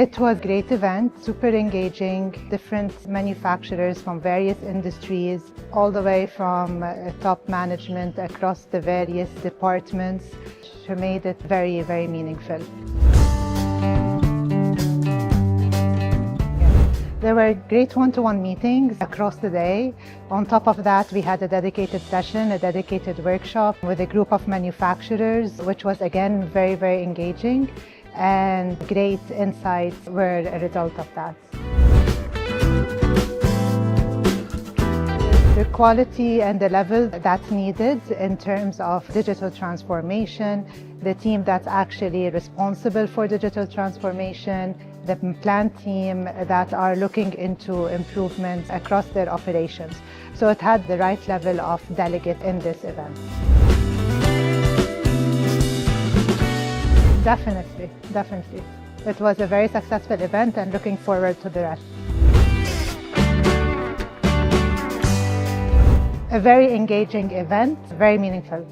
It was a great event, super engaging, different manufacturers from various industries, all the way from top management across the various departments, which made it very, very meaningful. There were great one-to-one meetings across the day. On top of that, we had a dedicated session, a dedicated workshop with a group of manufacturers, which was again very, very engaging, and great insights were a result of that. The quality and the level that's needed in terms of digital transformation, the team that's actually responsible for digital transformation, the plant team that are looking into improvements across their operations. So it had the right level of delegate in this event. Definitely, definitely. It was a very successful event and looking forward to the rest. A very engaging event, very meaningful.